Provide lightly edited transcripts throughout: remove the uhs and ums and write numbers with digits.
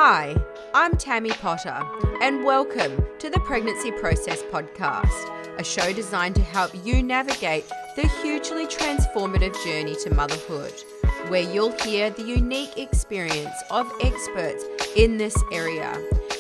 Hi, I'm Tammy Potter, and welcome to the Pregnancy Process Podcast, a show designed to help you navigate the hugely transformative journey to motherhood, where you'll hear the unique experience of experts in this area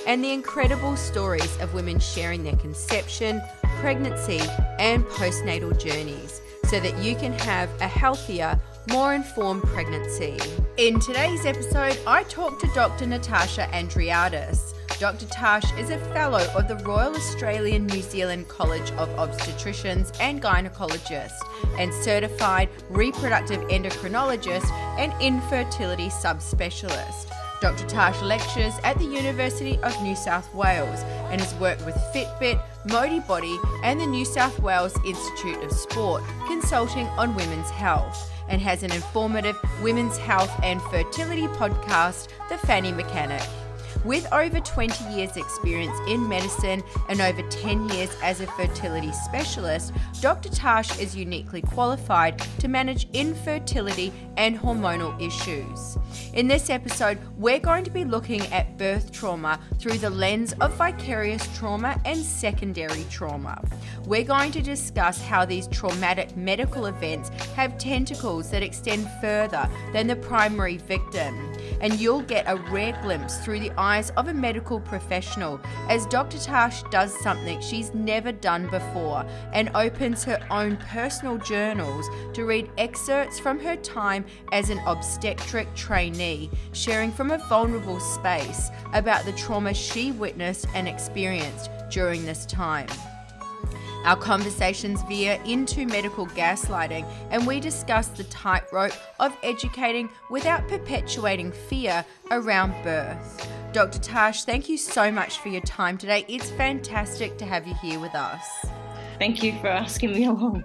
and the incredible stories of women sharing their conception, pregnancy, and postnatal journeys so that you can have a healthier, more informed pregnancy. In today's episode, I talk to Dr. Natasha Andreadis. Dr. Tash is a fellow of the Royal Australian New Zealand College of Obstetricians and Gynecologists and certified reproductive endocrinologist and infertility subspecialist. Dr. Tash lectures at the University of New South Wales and has worked with Fitbit, Modibody and the New South Wales Institute of Sport, consulting on women's health, and has an informative women's health and fertility podcast, The Fanny Mechanic. With over 20 years experience in medicine and over 10 years as a fertility specialist, Dr. Tash is uniquely qualified to manage infertility and hormonal issues. In this episode, we're going to be looking at birth trauma through the lens of vicarious trauma and secondary trauma. We're going to discuss how these traumatic medical events have tentacles that extend further than the primary victim. And you'll get a rare glimpse through the eyes of a medical professional as Dr. Tash does something she's never done before and opens her own personal journals to read excerpts from her time as an obstetric trainee, sharing from a vulnerable space about the trauma she witnessed and experienced during this time. Our conversations veer into medical gaslighting, and we discuss the tightrope of educating without perpetuating fear around birth. Dr. Tash, thank you so much for your time today. It's fantastic to have you here with us. Thank you for asking me along.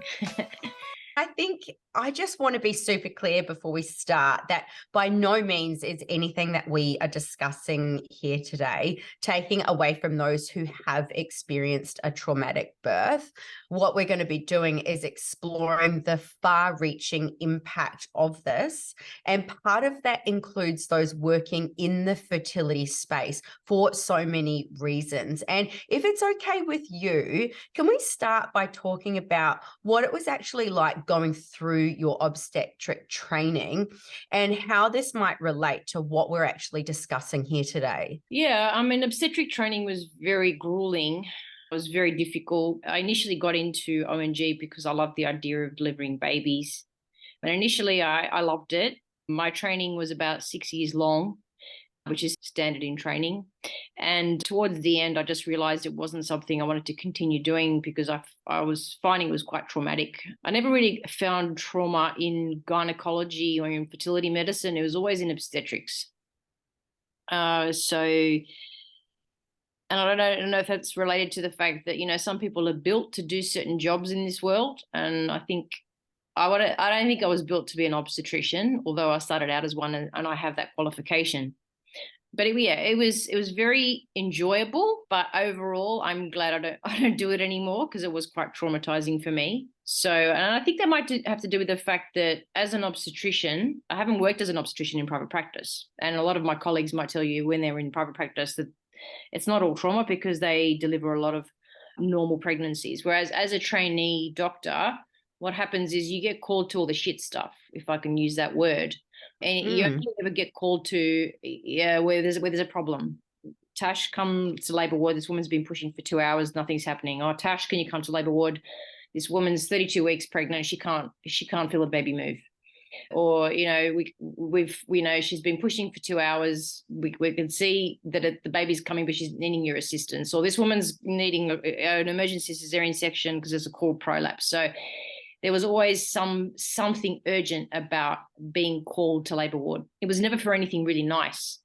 I think I just want to be super clear before we start that by no means is anything that we are discussing here today taking away from those who have experienced a traumatic birth. What we're going to be doing is exploring the far-reaching impact of this, and part of that includes those working in the fertility space for so many reasons. And if it's okay with you, can we start by talking about what it was actually like going through your obstetric training and how this might relate to what we're actually discussing here today? Yeah, obstetric training was very grueling. It was very difficult. I initially got into ONG because I loved the idea of delivering babies. But initially, I loved it. My training was about 6 years long, which is standard in training. And towards the end, I just realized it wasn't something I wanted to continue doing because I was finding it was quite traumatic. I never really found trauma in gynecology or in fertility medicine. It was always in obstetrics. And I don't know if that's related to the fact that, some people are built to do certain jobs in this world. And I think I don't think I was built to be an obstetrician, although I started out as one and I have that qualification. But it was very enjoyable. But overall, I'm glad I don't do it anymore because it was quite traumatizing for me. So, and I think that might have to do with the fact that as an obstetrician, I haven't worked as an obstetrician in private practice. And a lot of my colleagues might tell you when they're in private practice that it's not all trauma because they deliver a lot of normal pregnancies. Whereas as a trainee doctor, what happens is you get called to all the shit stuff, if I can use that word. And you only ever get called to where there's a problem. Tash, come to labour ward. This woman's been pushing for 2 hours. Nothing's happening. Oh, Tash, can you come to labour ward? This woman's 32 weeks pregnant. She can't feel a baby move. Or she's been pushing for 2 hours. We can see that the baby's coming, but she's needing your assistance. Or this woman's needing an emergency cesarean section because there's a cord prolapse. So there was always something urgent about being called to labour ward. It was never for anything really nice.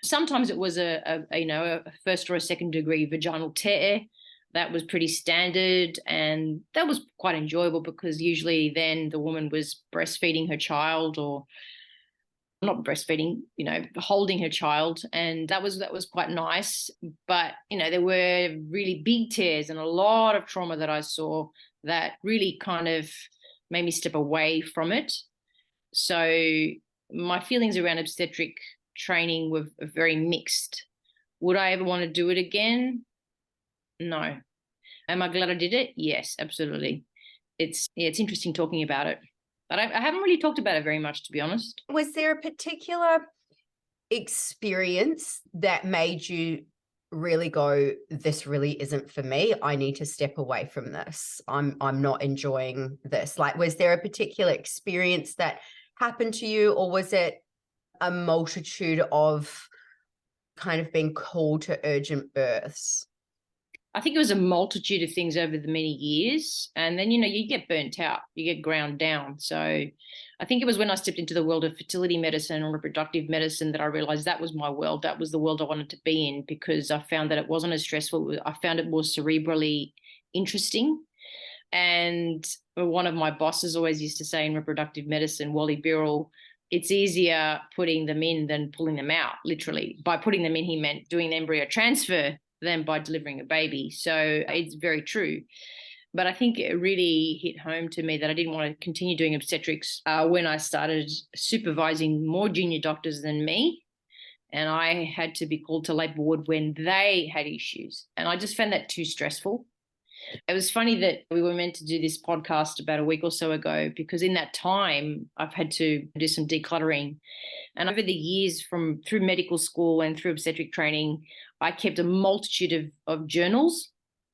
Sometimes it was a first or a second degree vaginal tear. That was pretty standard, and that was quite enjoyable because usually then the woman was breastfeeding her child, or not breastfeeding, holding her child, and that was quite nice. But there were really big tears and a lot of trauma that I saw that really kind of made me step away from it. So my feelings around obstetric training were very mixed. Would I ever want to do it again? No. Am I glad I did it? Yes, absolutely. It's interesting talking about it, but I haven't really talked about it very much, to be honest. Was there a particular experience that made you really go, this really isn't for me, I need to step away from this, I'm not enjoying this? Like, was there a particular experience that happened to you, or was it a multitude of kind of being called to urgent births? I think it was a multitude of things over the many years. And then, you get burnt out, you get ground down. So I think it was when I stepped into the world of fertility medicine or reproductive medicine that I realized that was my world. That was the world I wanted to be in, because I found that it wasn't as stressful. I found it more cerebrally interesting. And one of my bosses always used to say in reproductive medicine, Wally Birrell, it's easier putting them in than pulling them out, literally. By putting them in, he meant doing the embryo transfer than by delivering a baby. So it's very true. But I think it really hit home to me that I didn't want to continue doing obstetrics when I started supervising more junior doctors than me. And I had to be called to labour ward when they had issues. And I just found that too stressful. It was funny that we were meant to do this podcast about a week or so ago, because in that time I've had to do some decluttering. And over the years, through medical school and through obstetric training, I kept a multitude of journals,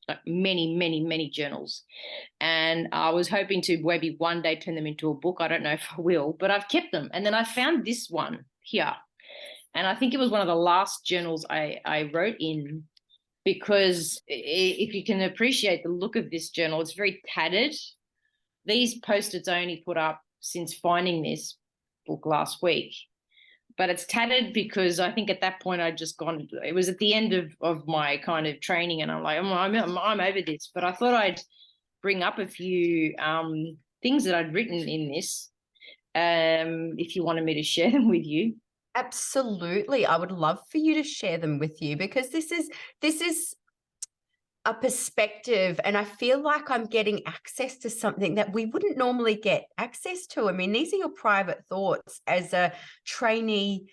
like many, many, many journals. And I was hoping to maybe one day turn them into a book. I don't know if I will, but I've kept them. And then I found this one here. And I think it was one of the last journals I wrote in, because if you can appreciate the look of this journal, it's very tattered. These post-its I only put up since finding this book last week. But it's tattered because I think at that point I'd just gone, it was at the end of my kind of training, and I'm like, I'm over this. But I thought I'd bring up a few things that I'd written in this, if you wanted me to share them with you. Absolutely. I would love for you to share them with you, because this is a perspective, and I feel like I'm getting access to something that we wouldn't normally get access to. I mean, these are your private thoughts as a trainee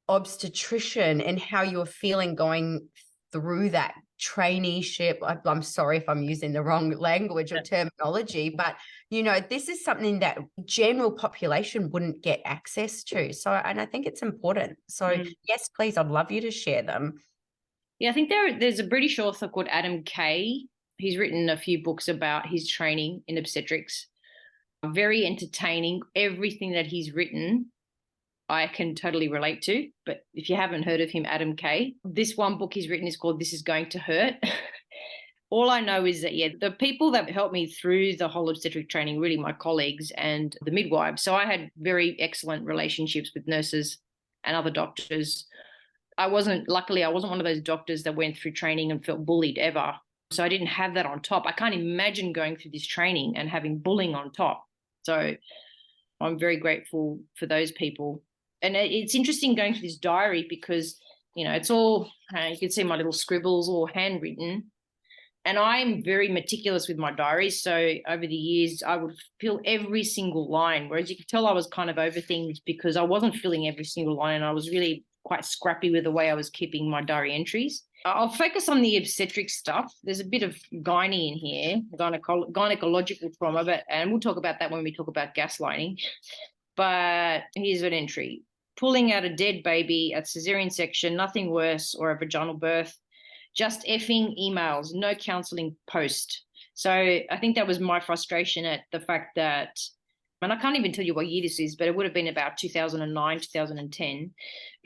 obstetrician and how you're feeling going through that traineeship. I'm sorry if I'm using the wrong language or terminology, but this is something that general population wouldn't get access to. So, and I think it's important. So yes, please, I'd love you to share them. Yeah, I think there's a British author called Adam Kay. He's written a few books about his training in obstetrics. Very entertaining. Everything that he's written, I can totally relate to. But if you haven't heard of him, Adam Kay, this one book he's written is called This Is Going to Hurt. All I know is that, the people that helped me through the whole obstetric training, really my colleagues and the midwives. So I had very excellent relationships with nurses and other doctors. Luckily, I wasn't one of those doctors that went through training and felt bullied ever. So I didn't have that on top. I can't imagine going through this training and having bullying on top. So I'm very grateful for those people. And it's interesting going through this diary because, it's all, you can see my little scribbles, all handwritten. And I'm very meticulous with my diaries. So over the years, I would fill every single line, whereas you could tell I was kind of over things because I wasn't filling every single line, and I was really quite scrappy with the way I was keeping my diary entries. I'll focus on the obstetric stuff. There's a bit of gynae in here, gynecological trauma, and we'll talk about that when we talk about gaslighting. But here's an entry. Pulling out a dead baby at cesarean section, nothing worse, or a vaginal birth. Just effing emails, no counselling post. So I think that was my frustration at the fact that, and I can't even tell you what year this is, but it would have been about 2009, 2010.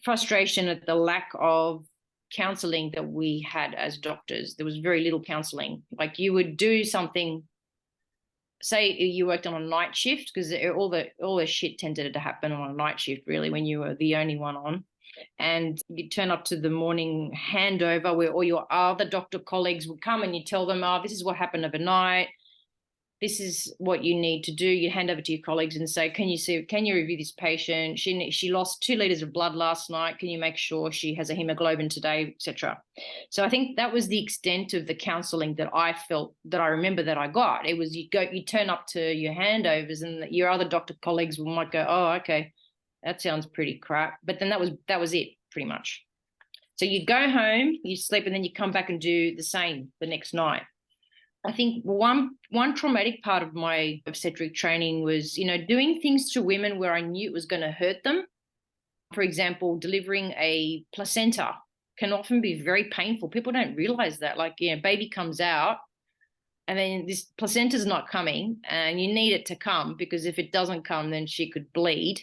Frustration at the lack of counselling that we had as doctors. There was very little counselling. Like, you would do something, say you worked on a night shift, because all the shit tended to happen on a night shift, really, when you were the only one on. And you turn up to the morning handover where all your other doctor colleagues would come, and you tell them, this is what happened overnight. This is what you need to do. You hand over to your colleagues and say, can you review this patient? She lost 2 liters of blood last night. Can you make sure she has a hemoglobin today, etc.? So I think that was the extent of the counselling that I felt, that I remember that I got. It was you turn up to your handovers, and your other doctor colleagues might go, oh, okay, That sounds pretty crap. But then that was it pretty much. So you go home, you sleep, and then you come back and do the same the next night. I think one traumatic part of my obstetric training was, doing things to women where I knew it was going to hurt them. For example, delivering a placenta can often be very painful. People don't realize that. Like, baby comes out and then this placenta's not coming and you need it to come, because if it doesn't come, then she could bleed.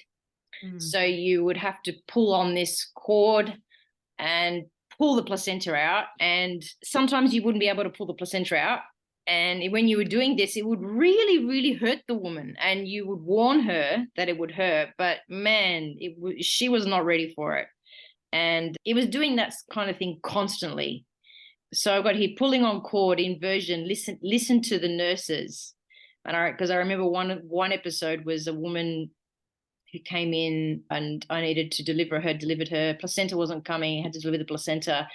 So you would have to pull on this cord and pull the placenta out. And sometimes you wouldn't be able to pull the placenta out. And when you were doing this, it would really, really hurt the woman. And you would warn her that it would hurt. But man, she was not ready for it. And it was doing that kind of thing constantly. So I got here pulling on cord, inversion, listen to the nurses. And because I remember one episode was a woman who came in and I needed to delivered her. Placenta wasn't coming. I had to deliver the placenta.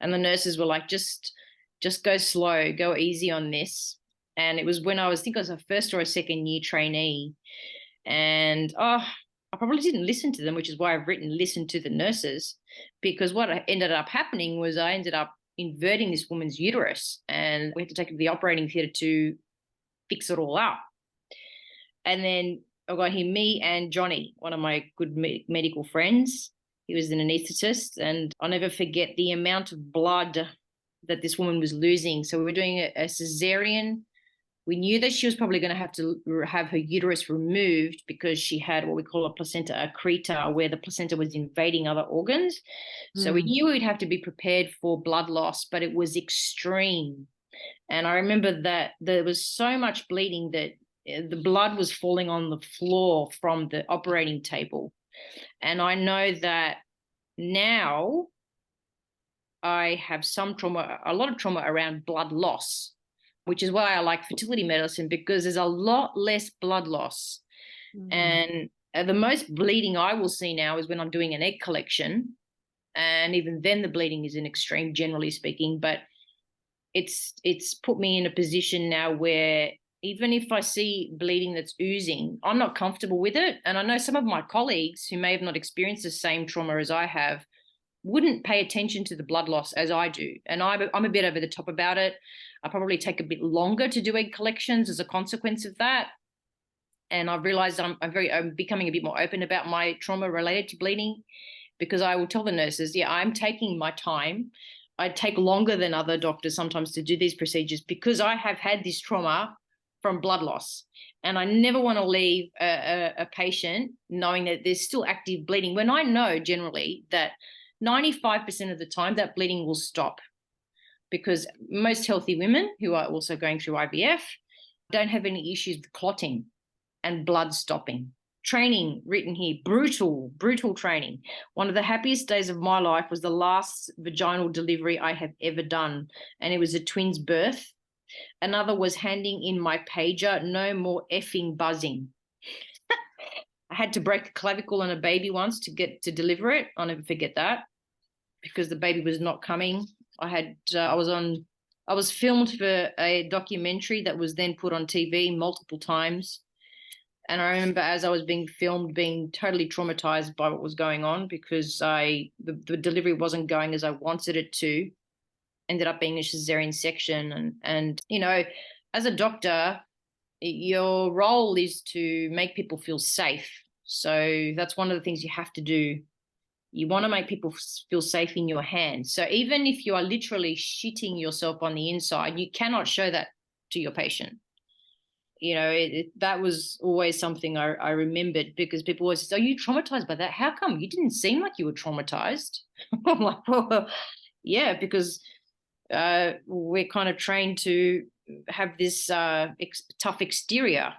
And the nurses were like, just go slow, go easy on this. And it was when I think I was a first or a second year trainee. And I probably didn't listen to them, which is why I've written listen to the nurses, because what ended up happening was I ended up inverting this woman's uterus and we had to take her to the operating theatre to fix it all up. And then I got here, me and Johnny, one of my good medical friends. He was an anaesthetist, and I'll never forget the amount of blood that this woman was losing. So we were doing a cesarean. We knew that she was probably going to have to have her uterus removed because she had what we call a placenta accreta, where the placenta was invading other organs. So we knew we'd have to be prepared for blood loss, but it was extreme. And I remember that there was so much bleeding that the blood was falling on the floor from the operating table. And I know that now I have a lot of trauma around blood loss, which is why I like fertility medicine, because there's a lot less blood loss. And the most bleeding I will see now is when I'm doing an egg collection. And even then the bleeding is in extreme, generally speaking. But it's put me in a position now where even if I see bleeding that's oozing, I'm not comfortable with it. And I know some of my colleagues who may have not experienced the same trauma as I have wouldn't pay attention to the blood loss as I do. And I'm a bit over the top about it. I probably take a bit longer to do egg collections as a consequence of that. And I've realized I'm becoming a bit more open about my trauma related to bleeding, because I will tell the nurses, I'm taking my time. I take longer than other doctors sometimes to do these procedures because I have had this trauma from blood loss. And I never want to leave a patient knowing that there's still active bleeding, when I know generally that 95% of the time that bleeding will stop, because most healthy women who are also going through IVF don't have any issues with clotting and blood stopping. Training written here, brutal training. One of the happiest days of my life was the last vaginal delivery I have ever done, and it was a twins birth. Another was handing in my pager, no more effing buzzing. I had to break a clavicle on a baby once to get to deliver it. I'll never forget that, because the baby was not coming. I was filmed for a documentary that was then put on TV multiple times. And I remember as I was being filmed, being totally traumatized by what was going on, because the delivery wasn't going as I wanted it to. Ended up being a cesarean section. And as a doctor, your role is to make people feel safe. So that's one of the things you have to do. You want to make people feel safe in your hands. So even if you are literally shitting yourself on the inside, you cannot show that to your patient. That was always something I remembered, because people always say, "Are you traumatized by that? How come? You didn't seem like you were traumatized." I'm like, well, yeah, because we're kind of trained to have this tough exterior,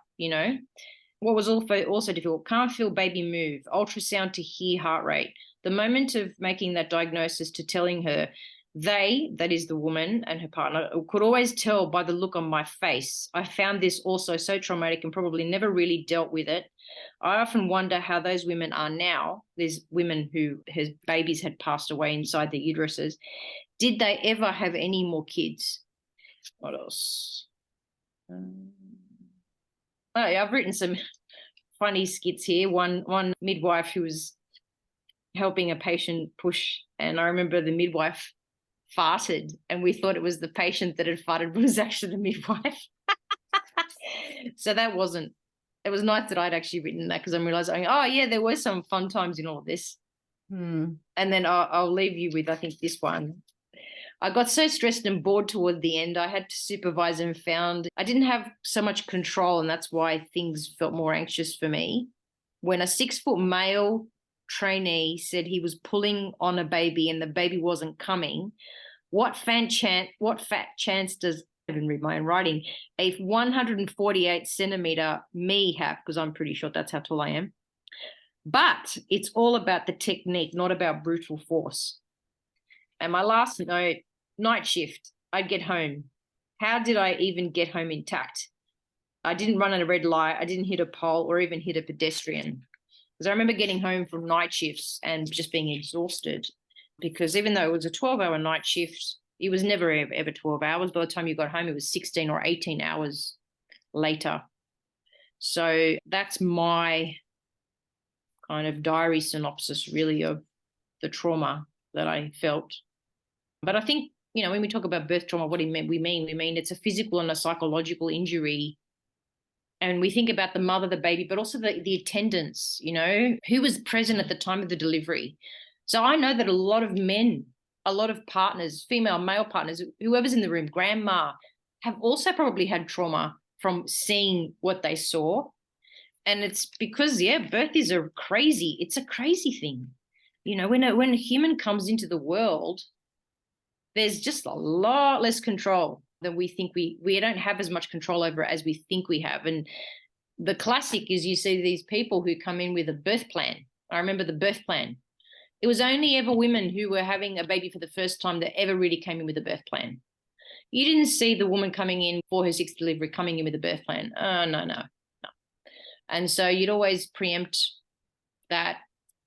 What was also difficult, can't feel baby move, ultrasound to hear heart rate. The moment of making that diagnosis to telling her, that is the woman and her partner, could always tell by the look on my face. I found this also so traumatic and probably never really dealt with it. I often wonder how those women are now. There's women whose babies had passed away inside their uteruses. Did they ever have any more kids? What else? I've written some funny skits here. One midwife who was helping a patient push, and I remember the midwife farted, and we thought it was the patient that had farted, but it was actually the midwife. So it was nice that I'd actually written that, because I'm realizing, oh yeah, there were some fun times in all of this. And then I'll leave you with, I think, this one. I got so stressed and bored toward the end, I had to supervise and found I didn't have so much control, and that's why things felt more anxious for me. When a 6-foot male trainee said he was pulling on a baby and the baby wasn't coming, what fat chance does, I even read my own writing, a 148 centimeter me have, because I'm pretty sure that's how tall I am. But it's all about the technique, not about brutal force. And my last note, night shift, I'd get home. How did I even get home intact? I didn't run at a red light. I didn't hit a pole or even hit a pedestrian. Because I remember getting home from night shifts and just being exhausted, because even though it was a 12-hour night shift, it was never ever 12 hours. By the time you got home, it was 16 or 18 hours later. So that's my kind of diary synopsis, really, of the trauma that I felt. But I think, when we talk about birth trauma, what we mean it's a physical and a psychological injury. And we think about the mother, the baby, but also the attendants, who was present at the time of the delivery. So I know that a lot of men, a lot of partners, female, male partners, whoever's in the room, grandma, have also probably had trauma from seeing what they saw. And it's because, birth is it's a crazy thing. When a human comes into the world, there's just a lot less control than we think. We don't have as much control over it as we think we have. And the classic is you see these people who come in with a birth plan. I remember the birth plan. It was only ever women who were having a baby for the first time that ever really came in with a birth plan. You didn't see the woman coming in for her 6th delivery coming in with a birth plan. No. And so you'd always preempt that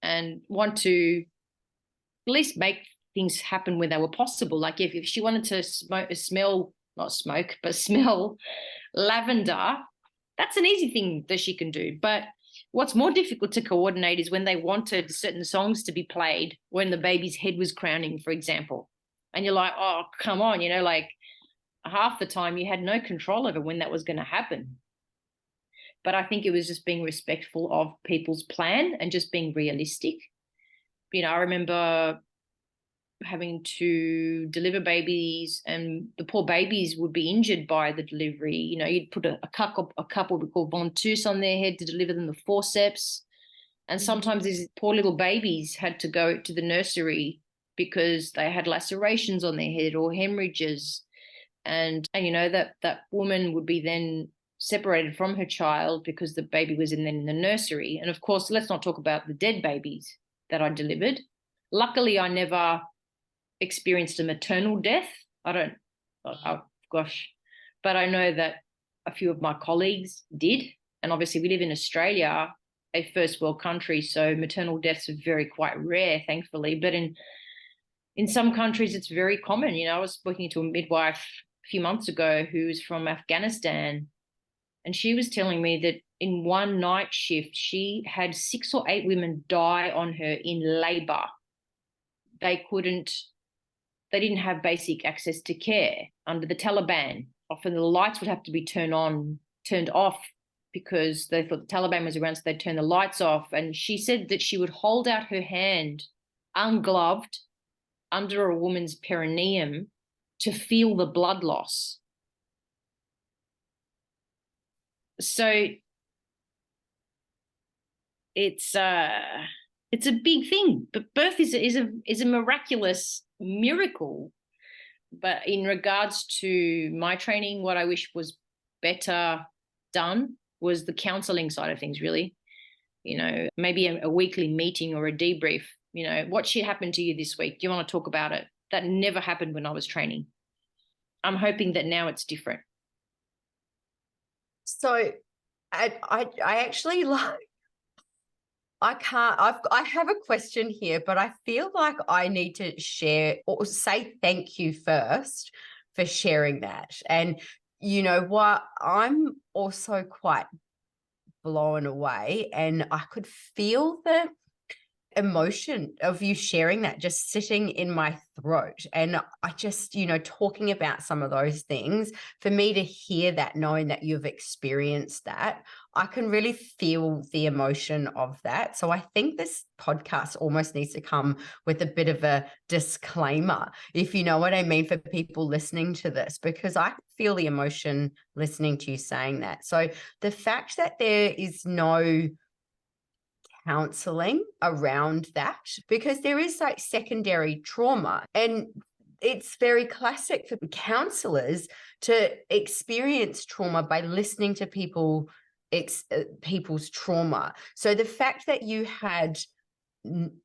and want to at least make things happen when they were possible. Like if she wanted to smell lavender, that's an easy thing that she can do. But what's more difficult to coordinate is when they wanted certain songs to be played when the baby's head was crowning, for example. And you're like, oh, come on, like half the time you had no control over when that was going to happen. But I think it was just being respectful of people's plan and just being realistic. I remember having to deliver babies, and the poor babies would be injured by the delivery. You'd put a couple we call ventouse on their head to deliver them the forceps. And sometimes these poor little babies had to go to the nursery because they had lacerations on their head or hemorrhages. And that woman would be then separated from her child because the baby was in the nursery. And of course, let's not talk about the dead babies that I delivered. Luckily, I never experienced a maternal death. But I know that a few of my colleagues did. And obviously we live in Australia, a first world country, so maternal deaths are quite rare, thankfully. But in some countries, it's very common. I was speaking to a midwife a few months ago who's from Afghanistan, and she was telling me that in one night shift, she had 6 or 8 women die on her in labor. They didn't have basic access to care under the Taliban. Often the lights would have to be turned off because they thought the Taliban was around, so they'd turn the lights off. And she said that she would hold out her hand ungloved under a woman's perineum to feel the blood loss. So it's a big thing, but birth is a miraculous miracle. But in regards to my training, what I wish was better done was the counseling side of things, really. Maybe a weekly meeting or a debrief. What shit happened to you this week? Do you want to talk about it? That never happened when I was training. I'm hoping that now it's different. So I actually I have a question here, but I feel like I need to share or say thank you first for sharing that. And you know what? I'm also quite blown away, and I could feel the emotion of you sharing that just sitting in my throat. And I just, talking about some of those things, for me to hear that, knowing that you've experienced that, I can really feel the emotion of that. So I think this podcast almost needs to come with a bit of a disclaimer, if you know what I mean, for people listening to this, because I feel the emotion listening to you saying that. So the fact that there is no counseling around that, because there is like secondary trauma, and it's very classic for counselors to experience trauma by listening to people's trauma. So the fact that you had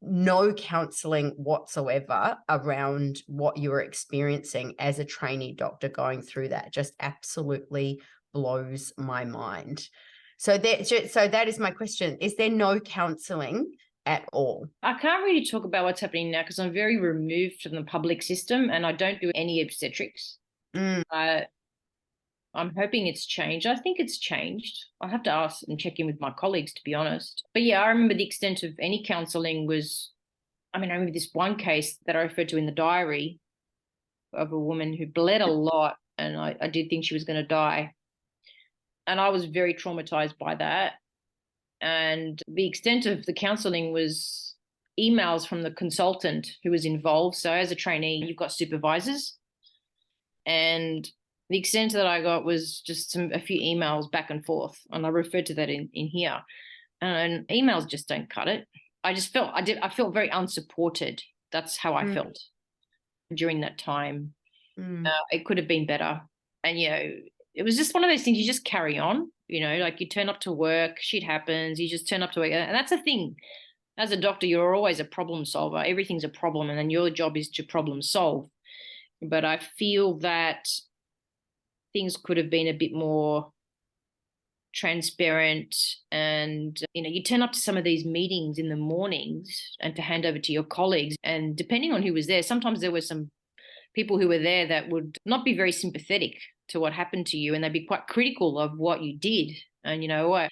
no counseling whatsoever around what you were experiencing as a trainee doctor going through that just absolutely blows my mind. So that is my question. Is there no counseling at all? I can't really talk about what's happening now because I'm very removed from the public system and I don't do any obstetrics. I'm hoping it's changed. I think it's changed. I'll have to ask and check in with my colleagues, to be honest. But yeah, I remember the extent of any counseling was, I remember this one case that I referred to in the diary of a woman who bled a lot, and I did think she was going to die. And I was very traumatized by that. And the extent of the counseling was emails from the consultant who was involved. So as a trainee, you've got supervisors. And the extent that I got was just a few emails back and forth. And I referred to that in here. And emails just don't cut it. I felt very unsupported. That's how I felt during that time. It could have been better. And, it was just one of those things you just carry on, like you turn up to work, shit happens, you just turn up to work. And that's the thing. As a doctor, you're always a problem solver. Everything's a problem. And then your job is to problem solve. But I feel that things could have been a bit more transparent. And, you turn up to some of these meetings in the mornings and to hand over to your colleagues. And depending on who was there, sometimes there were some people who were there that would not be very sympathetic to what happened to you, and they'd be quite critical of what you did. And,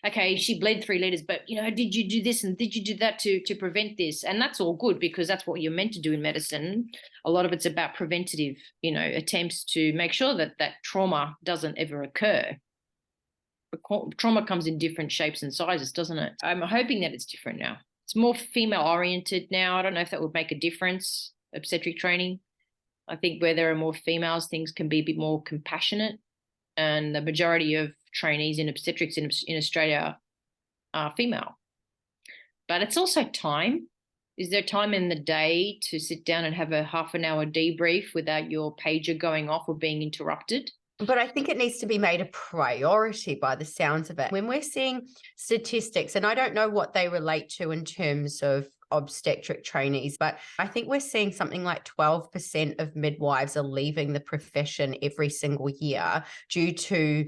okay, she bled 3 liters, but, did you do this and did you do that to prevent this? And that's all good because that's what you're meant to do in medicine. A lot of it's about preventative, attempts to make sure that that trauma doesn't ever occur. Trauma comes in different shapes and sizes, doesn't it? I'm hoping that it's different now. It's more female oriented now. I don't know if that would make a difference, obstetric training. I think where there are more females, things can be a bit more compassionate. And the majority of trainees in obstetrics in Australia are female. But it's also time. Is there time in the day to sit down and have a half an hour debrief without your pager going off or being interrupted? But I think it needs to be made a priority by the sounds of it. When we're seeing statistics, and I don't know what they relate to in terms of obstetric trainees, but I think we're seeing something like 12% of midwives are leaving the profession every single year due to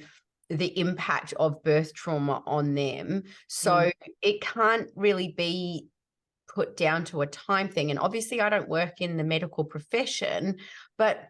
the impact of birth trauma on them. So it can't really be put down to a time thing. And obviously I don't work in the medical profession, but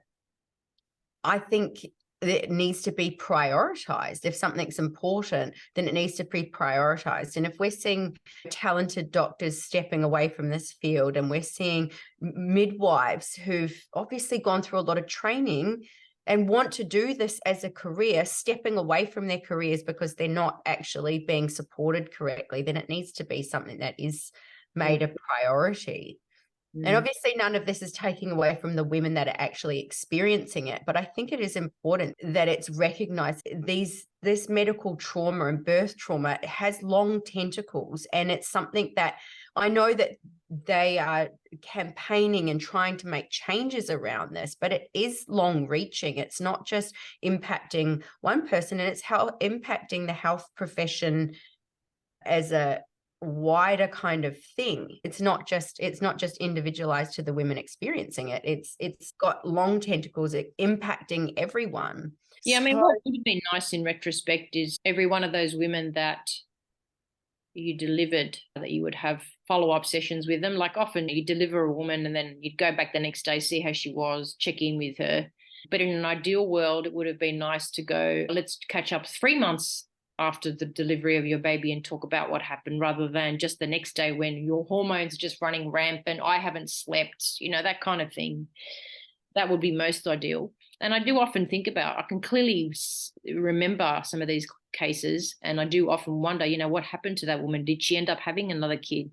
I think it needs to be prioritized. If something's important, then it needs to be prioritized. And if we're seeing talented doctors stepping away from this field, and we're seeing midwives who've obviously gone through a lot of training and want to do this as a career, stepping away from their careers because they're not actually being supported correctly, then it needs to be something that is made a priority. And obviously none of this is taking away from the women that are actually experiencing it, but I think it is important that it's recognized. This medical trauma and birth trauma has long tentacles, and it's something that I know that they are campaigning and trying to make changes around this, but it is long reaching. It's not just impacting one person, and it's impacting the health profession as a wider kind of thing. It's not just individualized to the women experiencing it. It's got long tentacles impacting everyone. Yeah, what would have been nice in retrospect is every one of those women that you delivered, that you would have follow-up sessions with them. Like often you deliver a woman and then you'd go back the next day, see how she was, check in with her. But in an ideal world, it would have been nice to go, let's catch up 3 months after the delivery of your baby and talk about what happened, rather than just the next day when your hormones are just running rampant, I haven't slept, that kind of thing. That would be most ideal. And I do often think about, I can clearly remember some of these cases, and I do often wonder, what happened to that woman? Did she end up having another kid?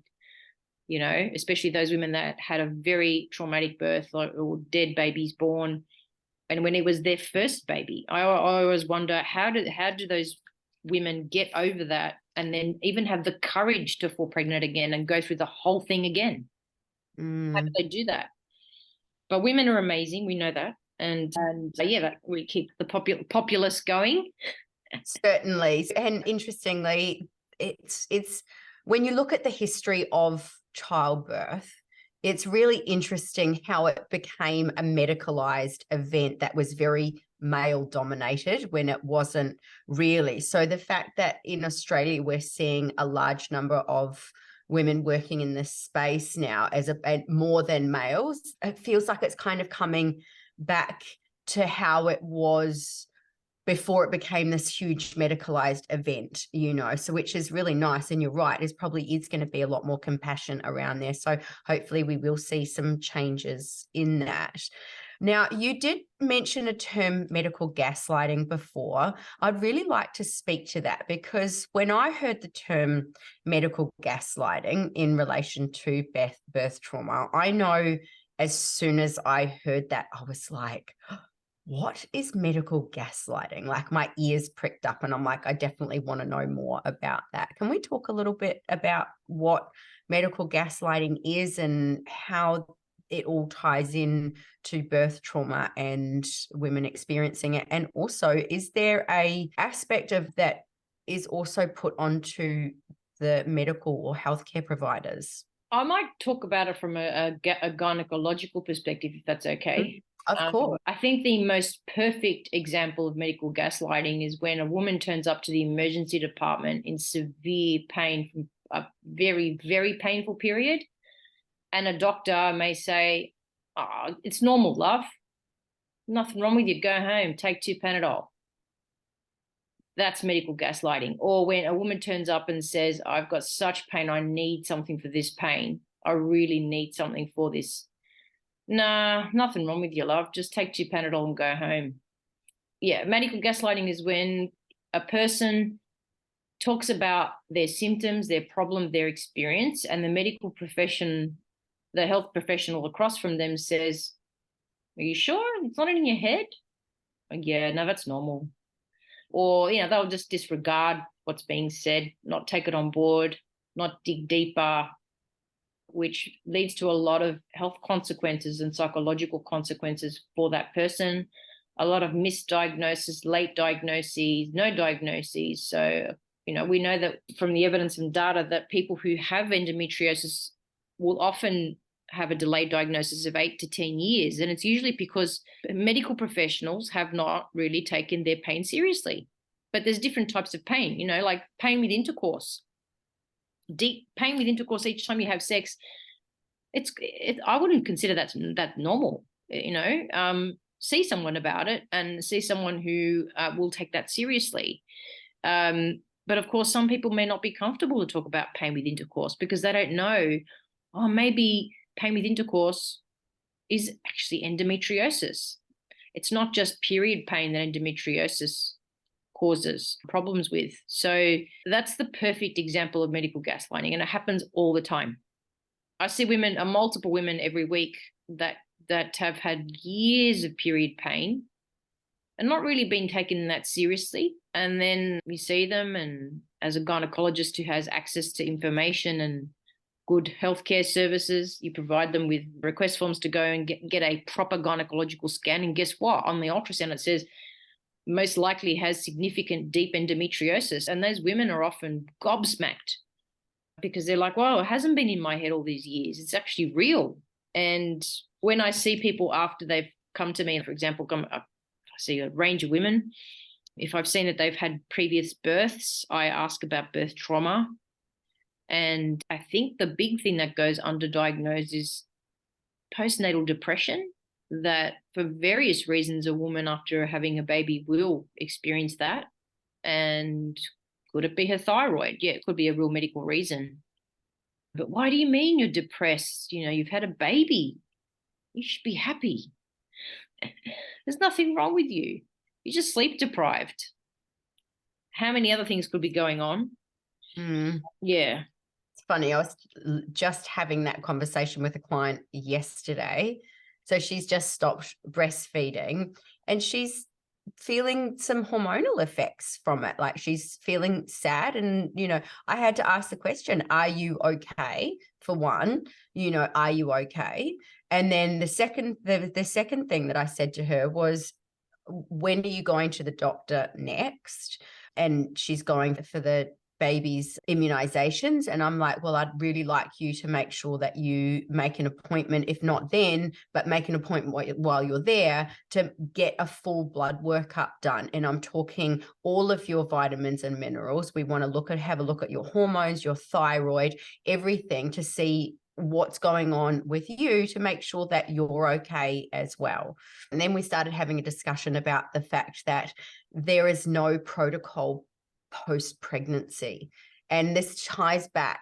Especially those women that had a very traumatic birth or dead babies born. And when it was their first baby, I always wonder, how do those women get over that and then even have the courage to fall pregnant again and go through the whole thing again? How do they do that? But women are amazing. We know that. And yeah, that we keep the populace going. Certainly. And interestingly, it's when you look at the history of childbirth, it's really interesting how it became a medicalized event that was very male dominated when it wasn't really. So the fact that in Australia we're seeing a large number of women working in this space now as more than males, it feels like it's kind of coming back to how it was before it became this huge medicalized event, so which is really nice. And you're right, there's probably is going to be a lot more compassion around there. So hopefully we will see some changes in that. Now, you did mention a term, medical gaslighting, before. I'd really like to speak to that, because when I heard the term medical gaslighting in relation to birth trauma, I know as soon as I heard that, I was like, what is medical gaslighting? Like, my ears pricked up and I'm like, I definitely want to know more about that. Can we talk a little bit about what medical gaslighting is and how it all ties in to birth trauma and women experiencing it? And also, is there a aspect of that is also put onto the medical or healthcare providers? I might talk about it from a gynecological perspective, if that's okay. Of course. I think the most perfect example of medical gaslighting is when a woman turns up to the emergency department in severe pain from a very, very painful period, and a doctor may say, "Oh, it's normal, love. Nothing wrong with you. Go home. Take 2 Panadol." That's medical gaslighting. Or when a woman turns up and says, "I've got such pain, I need something for this pain. I really need something for this." Nah, nothing wrong with you, love. Just take 2 Panadol and go home. Yeah, medical gaslighting is when a person talks about their symptoms, their problem, their experience, and the medical profession, the health professional across from them says, "Are you sure it's not in your head?" Like, yeah, no, that's normal. Or, they'll just disregard what's being said, not take it on board, not dig deeper, which leads to a lot of health consequences and psychological consequences for that person. A lot of misdiagnosis, late diagnoses, no diagnoses. So, we know that from the evidence and data that people who have endometriosis will often have a delayed diagnosis of 8 to 10 years. And it's usually because medical professionals have not really taken their pain seriously. But there's different types of pain, like pain with intercourse. Deep pain with intercourse each time you have sex, I wouldn't consider that normal. See someone about it and see someone who will take that seriously. But of course, some people may not be comfortable to talk about pain with intercourse because they don't know. Oh, maybe pain with intercourse is actually endometriosis. It's not just period pain that endometriosis causes problems with. So that's the perfect example of medical gaslighting, and it happens all the time. I see multiple women every week that have had years of period pain and not really been taken that seriously. And then you see them, and as a gynecologist who has access to information and good healthcare services, you provide them with request forms to go and get a proper gynecological scan. And guess what? On the ultrasound, it says most likely has significant deep endometriosis. And those women are often gobsmacked because they're like, well, it hasn't been in my head all these years. It's actually real. And when I see people after they've come to me, for example, I see a range of women. If I've seen that they've had previous births, I ask about birth trauma. And I think the big thing that goes underdiagnosed is postnatal depression, that for various reasons, a woman after having a baby will experience that. And Could it be her thyroid? Yeah, it could be a real medical reason. But why do you mean you're depressed? You've had a baby. You should be happy. There's nothing wrong with you. You're just sleep deprived. How many other things could be going on? Yeah. It's funny. I was just having that conversation with a client yesterday. So she's just stopped breastfeeding and she's feeling some hormonal effects from it. Like she's feeling sad. And, I had to ask the question, are you okay? For one, are you okay? And then the second thing that I said to her was, when are you going to the doctor next? And she's going for the baby's immunizations. And I'm like, well, I'd really like you to make sure that you make an appointment, if not then, but make an appointment while you're there to get a full blood workup done. And I'm talking all of your vitamins and minerals. We want to have a look at your hormones, your thyroid, everything to see what's going on with you to make sure that you're okay as well. And then we started having a discussion about the fact that there is no protocol post-pregnancy. And this ties back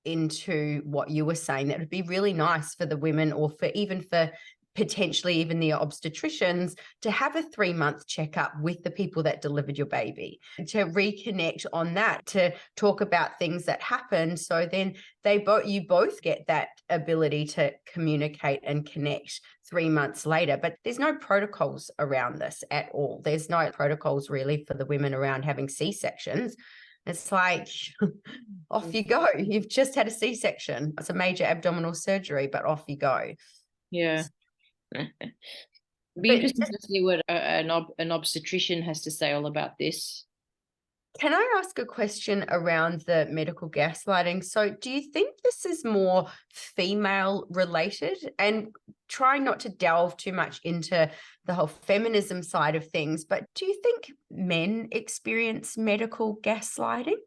into what you were saying, that would be really nice for the women, or for potentially even the obstetricians, to have a 3-month checkup with the people that delivered your baby, to reconnect on that, to talk about things that happened. So then you both get that ability to communicate and connect 3 months later. But there's no protocols around this at all. There's no protocols really for the women around having C-sections. It's like, off you go. You've just had a C-section. It's a major abdominal surgery, but off you go. Yeah. Be interesting to see what an obstetrician has to say all about this. Can I ask a question around the medical gaslighting? So do you think this is more female related? And trying not to delve too much into the whole feminism side of things, but do you think men experience medical gaslighting?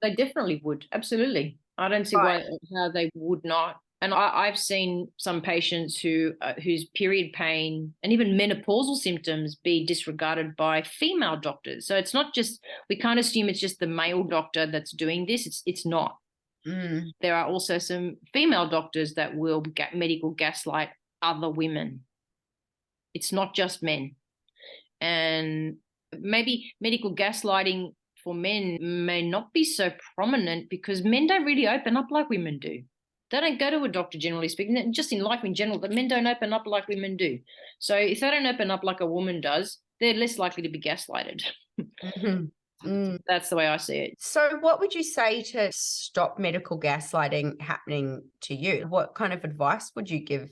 They definitely would. Absolutely. I don't see how they would not. And I've seen some patients whose period pain and even menopausal symptoms be disregarded by female doctors. So it's not just, we can't assume it's just the male doctor that's doing this. It's not. There are also some female doctors that will medical gaslight other women. It's not just men. And maybe medical gaslighting for men may not be so prominent because men don't really open up like women do. They don't go to a doctor, generally speaking, just in life in general, but men don't open up like women do. So if they don't open up like a woman does, they're less likely to be gaslighted. That's the way I see it. So what would you say to stop medical gaslighting happening to you? What kind of advice would you give?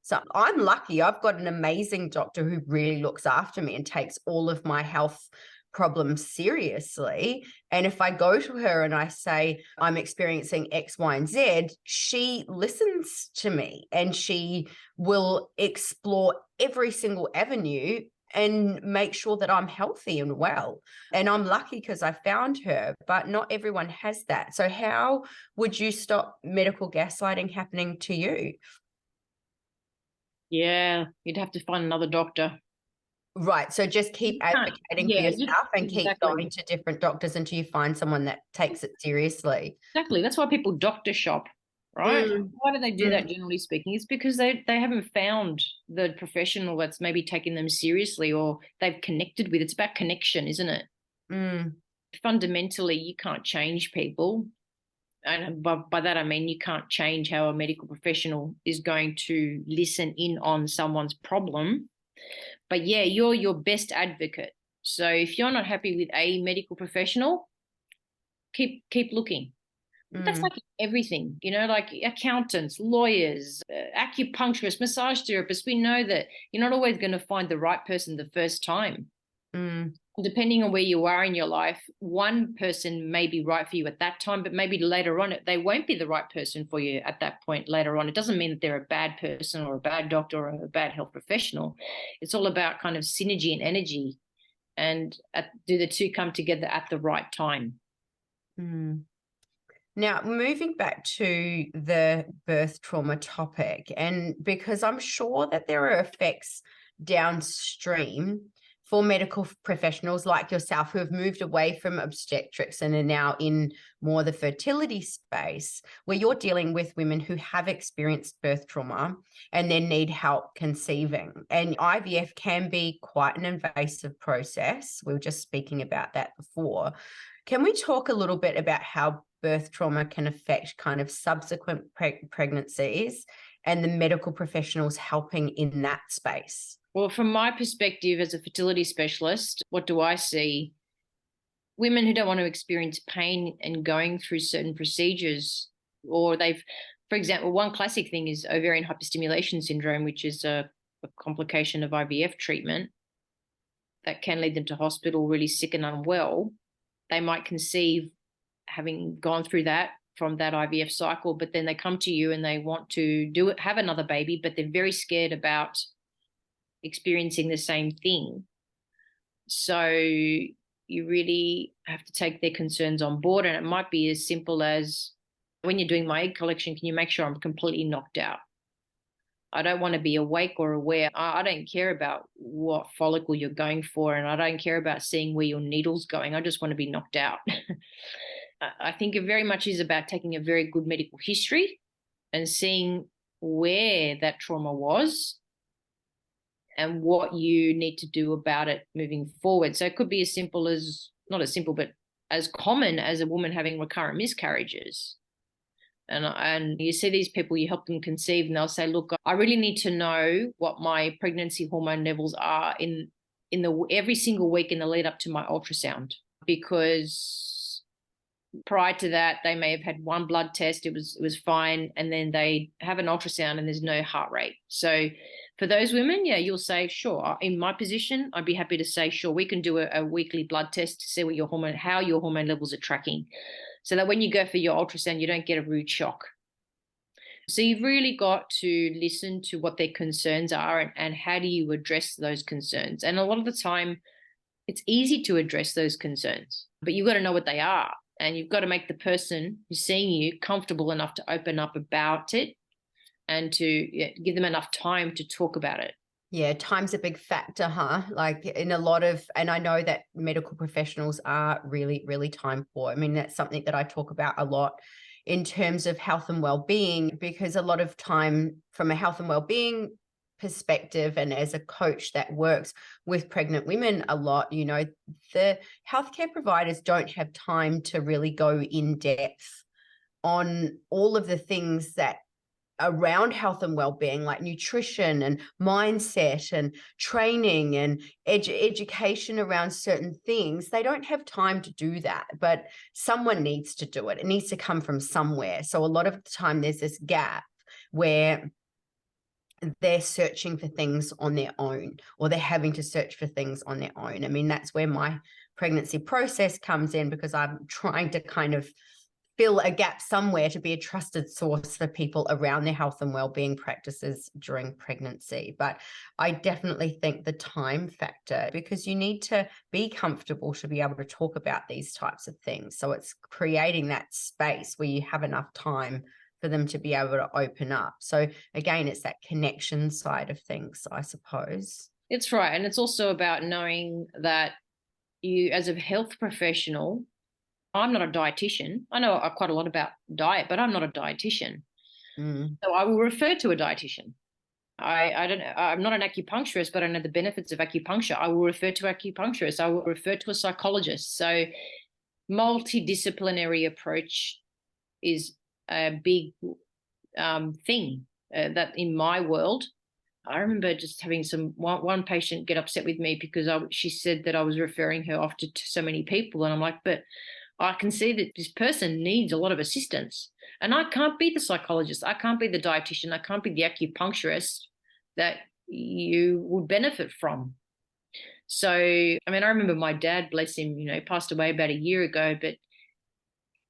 So I'm lucky. I've got an amazing doctor who really looks after me and takes all of my health problems seriously. And if I go to her and I say, I'm experiencing X, Y, and Z, she listens to me and she will explore every single avenue and make sure that I'm healthy and well. And I'm lucky because I found her, but not everyone has that. So how would you stop medical gaslighting happening to you? Yeah, you'd have to find another doctor. Right. So just keep advocating for yourself and keep going to different doctors until you find someone that takes it seriously. Exactly. That's why people doctor shop, right? Why do they do that, generally speaking? It's because they haven't found the professional that's maybe taking them seriously or they've connected with. It's about connection, isn't it? Fundamentally, you can't change people. And by that, I mean you can't change how a medical professional is going to listen in on someone's problem. But yeah, you're your best advocate. So if you're not happy with a medical professional, keep looking. That's like everything, like accountants, lawyers, acupuncturists, massage therapists. We know that you're not always going to find the right person the first time. Depending on where you are in your life, one person may be right for you at that time, but maybe later on they won't be the right person for you at that point later on. It doesn't mean that they're a bad person or a bad doctor or a bad health professional. It's all about kind of synergy and energy, and do the two come together at the right time? Now, moving back to the birth trauma topic, and because I'm sure that there are effects downstream for medical professionals like yourself who have moved away from obstetrics and are now in more the fertility space, where you're dealing with women who have experienced birth trauma and then need help conceiving. And IVF can be quite an invasive process. We were just speaking about that before. Can we talk a little bit about how birth trauma can affect kind of subsequent pregnancies and the medical professionals helping in that space? Well, from my perspective as a fertility specialist, what do I see? Women who don't want to experience pain and going through certain procedures, or for example, one classic thing is ovarian hyperstimulation syndrome, which is a complication of IVF treatment that can lead them to hospital really sick and unwell. They might conceive having gone through that from that IVF cycle, but then they come to you and they want to have another baby, but they're very scared about experiencing the same thing. So you really have to take their concerns on board. And it might be as simple as, when you're doing my egg collection, can you make sure I'm completely knocked out? I don't want to be awake or aware. I don't care about what follicle you're going for, and I don't care about seeing where your needle's going. I just want to be knocked out. I think it very much is about taking a very good medical history and seeing where that trauma was and what you need to do about it moving forward. So it could be as simple as, not as simple, but as common as a woman having recurrent miscarriages. And you see these people, you help them conceive, and they'll say, look, I really need to know what my pregnancy hormone levels are in every single week in the lead up to my ultrasound, because prior to that, they may have had one blood test, it was fine, and then they have an ultrasound and there's no heart rate. So for those women, yeah, you'll say, sure. In my position, I'd be happy to say, sure, we can do a weekly blood test to see how your hormone levels are tracking, so that when you go for your ultrasound, you don't get a rude shock. So you've really got to listen to what their concerns are and how do you address those concerns. And a lot of the time, it's easy to address those concerns, but you've got to know what they are. And you've got to make the person who's seeing you comfortable enough to open up about it and to give them enough time to talk about it. Yeah, time's a big factor, huh? Like in a lot of, and I know that medical professionals are really, really time poor. I mean, that's something that I talk about a lot in terms of health and well-being, because a lot of time from a health and well-being perspective, and as a coach that works with pregnant women a lot, you know, the healthcare providers don't have time to really go in depth on all of the things that around health and well-being, like nutrition and mindset and training and education around certain things. They don't have time to do that, but someone needs to do it. It needs to come from somewhere. So a lot of the time there's this gap where they're searching for things on their own, or they're having to search for things on their own. I mean, that's where my pregnancy process comes in, because I'm trying to kind of fill a gap somewhere to be a trusted source for people around their health and well-being practices during pregnancy. But I definitely think the time factor, because you need to be comfortable to be able to talk about these types of things. So it's creating that space where you have enough time for them to be able to open up. So again, it's that connection side of things, I suppose. It's right. And it's also about knowing that you, as a health professional, I'm not a dietitian. I know quite a lot about diet, but I'm not a dietitian. So I will refer to a dietitian. I'm not an acupuncturist, but I know the benefits of acupuncture. I will refer to acupuncturist. I will refer to a psychologist. So multidisciplinary approach is a big thing that in my world. I remember just having one patient get upset with me because she said that I was referring her off to so many people. And I'm like, but I can see that this person needs a lot of assistance. And I can't be the psychologist. I can't be the dietitian. I can't be the acupuncturist that you would benefit from. So, I mean, I remember my dad, bless him, passed away about a year ago, but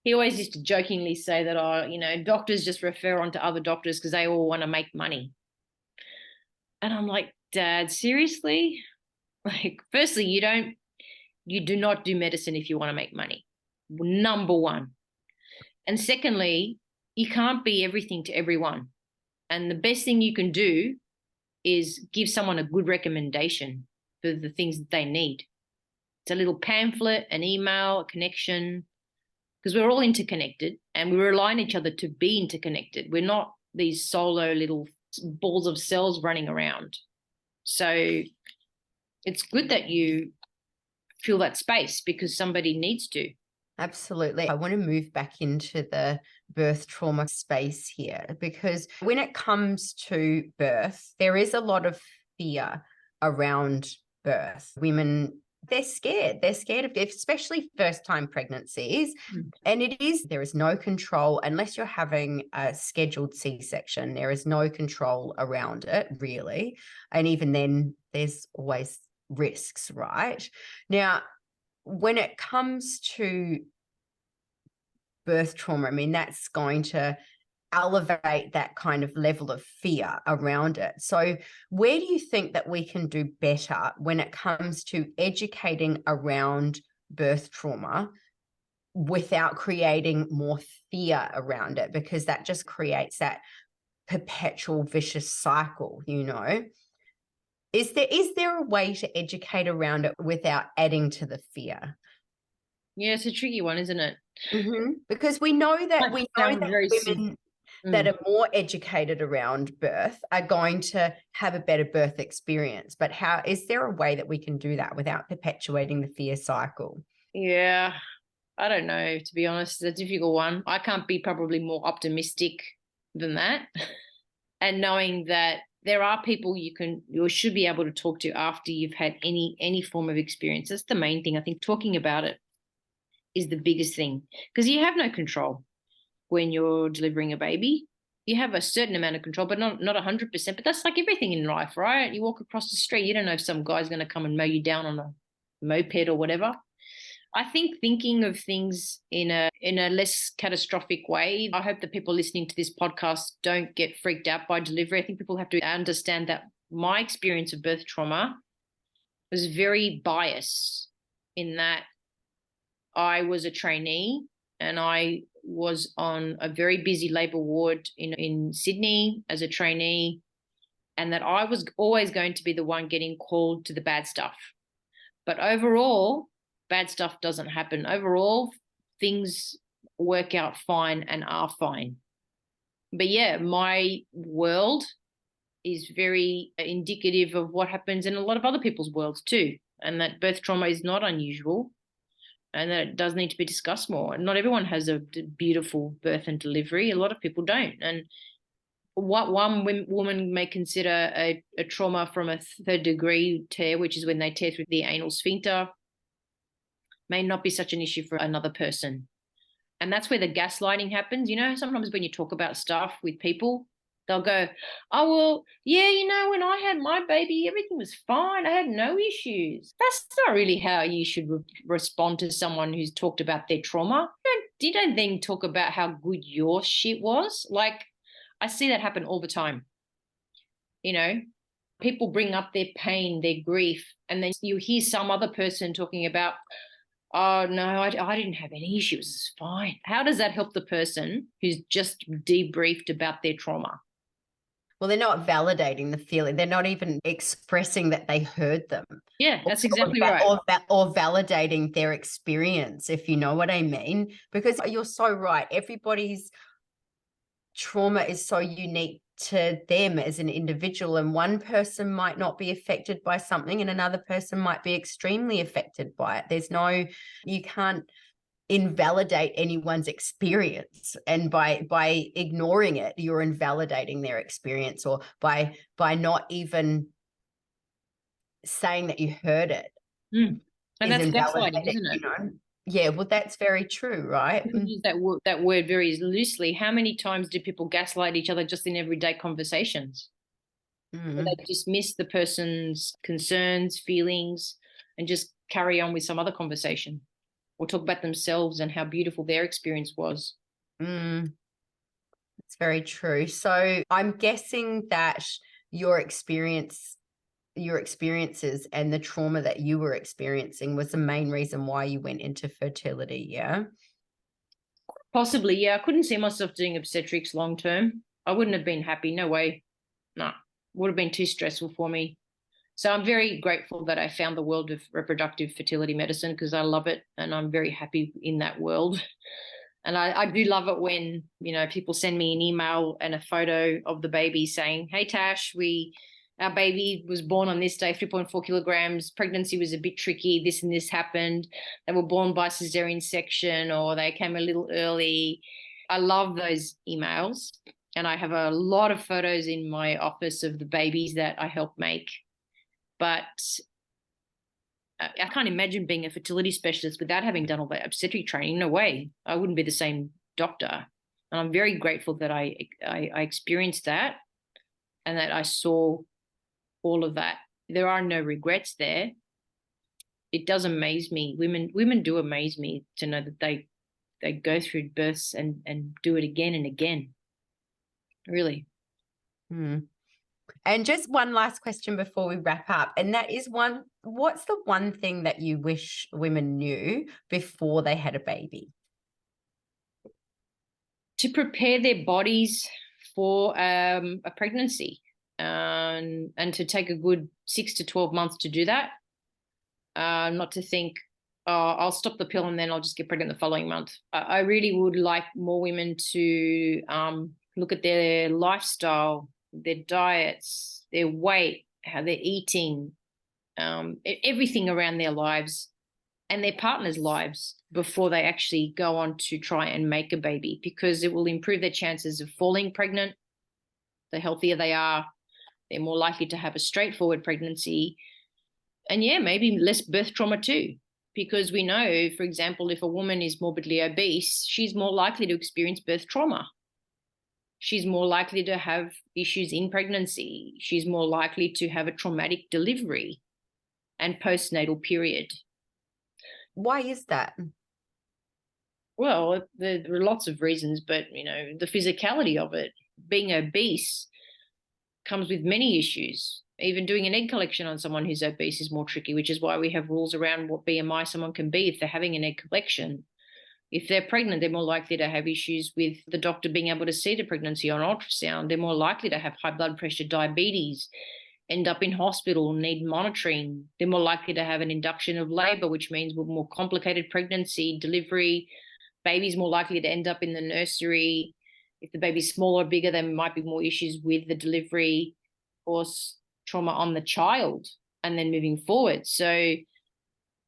he always used to jokingly say that, doctors just refer on to other doctors because they all want to make money. And I'm like, Dad, seriously? Like, firstly, you do not do medicine if you want to make money. Number one. And secondly, you can't be everything to everyone. And the best thing you can do is give someone a good recommendation. for the things that they need. It's a little pamphlet, an email, a connection, because we're all interconnected and we rely on each other to be interconnected. We're not these solo little balls of cells running around. So it's good that you feel that space because somebody needs to. Absolutely. I want to move back into the birth trauma space here, because when it comes to birth, there is a lot of fear around birth. Women, they're scared. They're scared of death, especially first-time pregnancies. And there is no control unless you're having a scheduled C-section. There is no control around it, really. And even then, there's always risks, right? Now, when it comes to birth trauma, I mean, that's going to elevate that kind of level of fear around it. So where do you think that we can do better when it comes to educating around birth trauma without creating more fear around it? Because that just creates that perpetual vicious cycle, you know? Is there a way to educate around it without adding to the fear? Yeah, it's a tricky one, isn't it? Because we know that very women that are more educated around birth are going to have a better birth experience. But how is there a way that we can do that without perpetuating the fear cycle? Yeah, I don't know, to be honest. It's a difficult one. I can't be probably more optimistic than that. And knowing that there are people you should be able to talk to after you've had any form of experience. That's the main thing. I think talking about it is the biggest thing, because you have no control when you're delivering a baby. You have a certain amount of control, but not 100%. But that's like everything in life, right? You walk across the street, you don't know if some guy's going to come and mow you down on a moped or whatever. I think thinking of things in a less catastrophic way. I hope that people listening to this podcast don't get freaked out by delivery. I think people have to understand that my experience of birth trauma was very biased in that I was a trainee and I was on a very busy labour ward in Sydney as a trainee, and that I was always going to be the one getting called to the bad stuff. But overall, bad stuff doesn't happen. Overall, things work out fine and are fine. But yeah, my world is very indicative of what happens in a lot of other people's worlds too, and that birth trauma is not unusual and that it does need to be discussed more. And not everyone has a beautiful birth and delivery. A lot of people don't. And what one woman may consider a trauma from a third degree tear, which is when they tear through the anal sphincter, may not be such an issue for another person. And that's where the gaslighting happens. You know, sometimes when you talk about stuff with people, they'll go, oh, well, yeah, you know, when I had my baby, everything was fine. I had no issues. That's not really how you should respond to someone who's talked about their trauma. You don't then talk about how good your shit was. Like, I see that happen all the time. You know, people bring up their pain, their grief, and then you hear some other person talking about, oh, no, I didn't have any issues. It's fine. How does that help the person who's just debriefed about their trauma? Well, they're not validating the feeling. They're not even expressing that they heard them. Yeah, that's exactly right. Or validating their experience, if you know what I mean. Because you're so right. Everybody's trauma is so unique to them as an individual, and one person might not be affected by something and another person might be extremely affected by it. You can't invalidate anyone's experience, and by ignoring it, you're invalidating their experience, or by not even saying that you heard it. And that's gaslighting, isn't it? You know? Yeah, well, that's very true, right? Use that word very loosely. How many times do people gaslight each other just in everyday conversations? They dismiss the person's concerns, feelings, and just carry on with some other conversation, or talk about themselves and how beautiful their experience was. That's very true. So I'm guessing that your experiences and the trauma that you were experiencing was the main reason why you went into fertility, yeah? Possibly, yeah. I couldn't see myself doing obstetrics long term. I wouldn't have been happy. No way. No. Would have been too stressful for me. So I'm very grateful that I found the world of reproductive fertility medicine, because I love it and I'm very happy in that world. And I do love it when, people send me an email and a photo of the baby saying, "Hey, Tash, our baby was born on this day, 3.4 kilograms. Pregnancy was a bit tricky. This and this happened. They were born by cesarean section, or they came a little early." I love those emails. And I have a lot of photos in my office of the babies that I help make. But I can't imagine being a fertility specialist without having done all that obstetric training. No way. I wouldn't be the same doctor. And I'm very grateful that I experienced that and that I saw all of that. There are no regrets there. It does amaze me. Women do amaze me to know that they go through births and do it again and again. Really. And just one last question before we wrap up, and that is what's the one thing that you wish women knew before they had a baby? To prepare their bodies for a pregnancy, and to take a good 6 to 12 months to do that. Not to think, "Oh, I'll stop the pill and then I'll just get pregnant the following month." I really would like more women to look at their lifestyle, their diets, their weight, how they're eating, everything around their lives and their partner's lives before they actually go on to try and make a baby, because it will improve their chances of falling pregnant. The healthier they are, they're more likely to have a straightforward pregnancy. And maybe less birth trauma too, because we know, for example, if a woman is morbidly obese, she's more likely to experience birth trauma. She's more likely to have issues in pregnancy. She's more likely to have a traumatic delivery and postnatal period. Why is that? Well, there are lots of reasons, but, the physicality of it, being obese comes with many issues. Even doing an egg collection on someone who's obese is more tricky, which is why we have rules around what BMI someone can be if they're having an egg collection. If they're pregnant, they're more likely to have issues with the doctor being able to see the pregnancy on ultrasound. They're more likely to have high blood pressure, diabetes, end up in hospital, need monitoring. They're more likely to have an induction of labor, which means more complicated pregnancy, delivery. Baby's more likely to end up in the nursery. If the baby's smaller or bigger, there might be more issues with the delivery or trauma on the child and then moving forward. So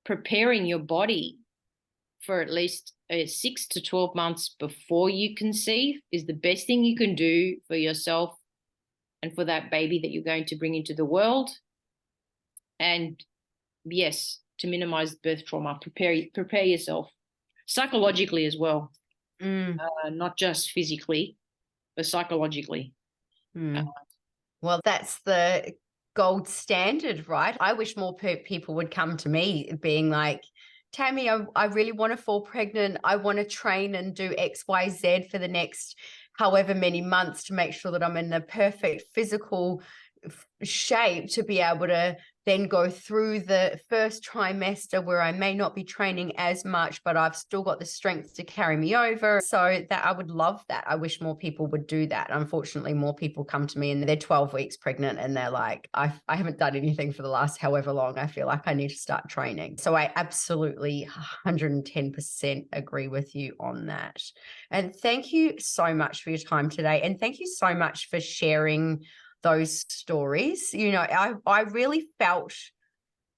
preparing your body for at least 6 to 12 months before you conceive is the best thing you can do for yourself and for that baby that you're going to bring into the world. And yes, to minimize birth trauma, prepare yourself psychologically as well, not just physically, but psychologically. Well, that's the gold standard, right? I wish more people would come to me being like, "Tammy, I really want to fall pregnant. I want to train and do X, Y, Z for the next however many months to make sure that I'm in the perfect physical shape to be able to then go through the first trimester where I may not be training as much, but I've still got the strength to carry me over." So that I would love that. I wish more people would do that. Unfortunately, more people come to me and they're 12 weeks pregnant and they're like, I haven't done anything for the last however long. I feel like I need to start training. So I absolutely 110% agree with you on that. And thank you so much for your time today. And thank you so much for sharing those stories. I really felt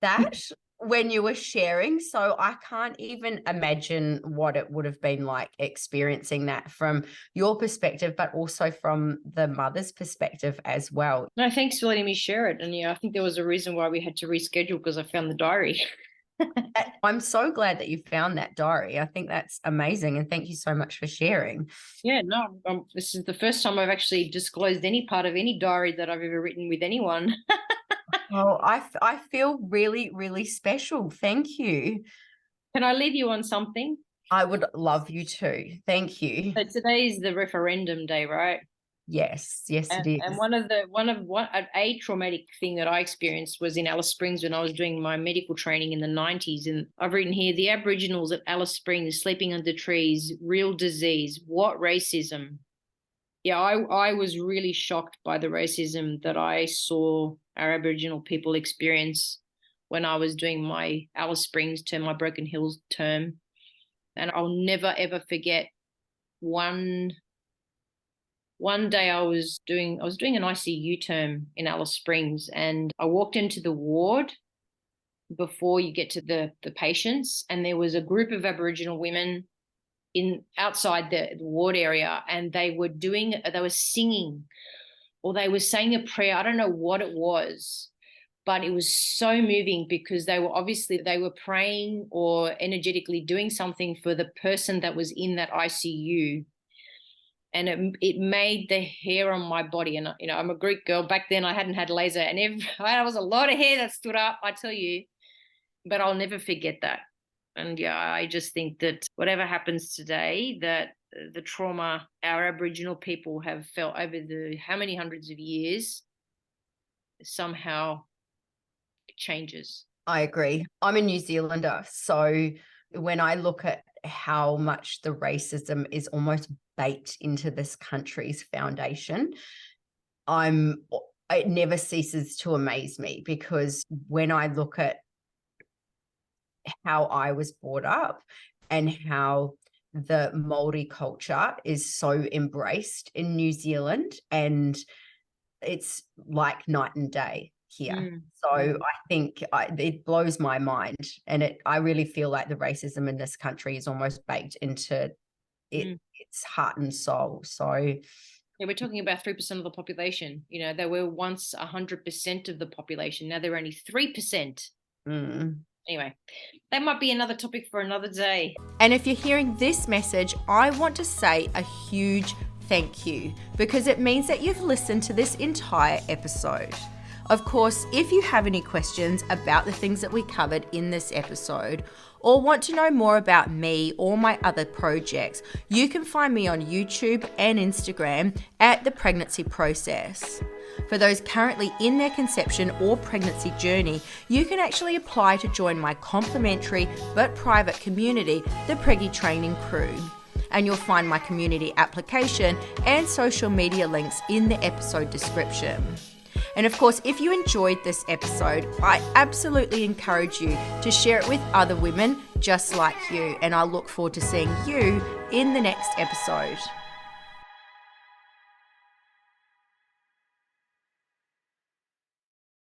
that when you were sharing, so I can't even imagine what it would have been like experiencing that from your perspective, but also from the mother's perspective as well. No, thanks for letting me share it. And I think there was a reason why we had to reschedule, because I found the diary. I'm so glad that you found that diary. I think that's amazing. And thank you so much for sharing. Yeah, no, this is the first time I've actually disclosed any part of any diary that I've ever written with anyone. Oh, I feel really, really special. Thank you. Can I leave you on something? I would love you to. Thank you. So today is the referendum day, right? Yes, it is. And a traumatic thing that I experienced was in Alice Springs when I was doing my medical training in the 90s. And I've written here, the Aboriginals at Alice Springs sleeping under trees, real disease, what racism? Yeah, I was really shocked by the racism that I saw our Aboriginal people experience when I was doing my Alice Springs term, my Broken Hills term. And I'll never, ever forget one day I was doing an ICU term in Alice Springs, and I walked into the ward before you get to the patients, and there was a group of Aboriginal women outside the ward area, and they were singing, or they were saying a prayer. I don't know what it was, but it was so moving because they were praying or energetically doing something for the person that was in that ICU. And it made the hair on my body. And, I'm a Greek girl. Back then I hadn't had laser, and there was a lot of hair that stood up, I tell you. But I'll never forget that. And yeah, I just think that whatever happens today, that the trauma our Aboriginal people have felt over the how many hundreds of years, somehow it changes. I agree. I'm a New Zealander, so when I look at how much the racism is almost baked into this country's foundation, it never ceases to amaze me, because when I look at how I was brought up and how the Māori culture is so embraced in New Zealand, and it's like night and day here. So I think it blows my mind, and I really feel like the racism in this country is almost baked into its heart and soul. So yeah, we're talking about 3% of the population. They were once 100% of the population. Now they're only 3%. Anyway, that might be another topic for another day. And if you're hearing this message, I want to say a huge thank you, because it means that you've listened to this entire episode. Of course, if you have any questions about the things that we covered in this episode, or want to know more about me or my other projects, you can find me on YouTube and Instagram at The Pregnancy Process. For those currently in their conception or pregnancy journey, you can actually apply to join my complimentary but private community, the Preggy Training Crew. And you'll find my community application and social media links in the episode description. And of course, if you enjoyed this episode, I absolutely encourage you to share it with other women just like you. And I look forward to seeing you in the next episode.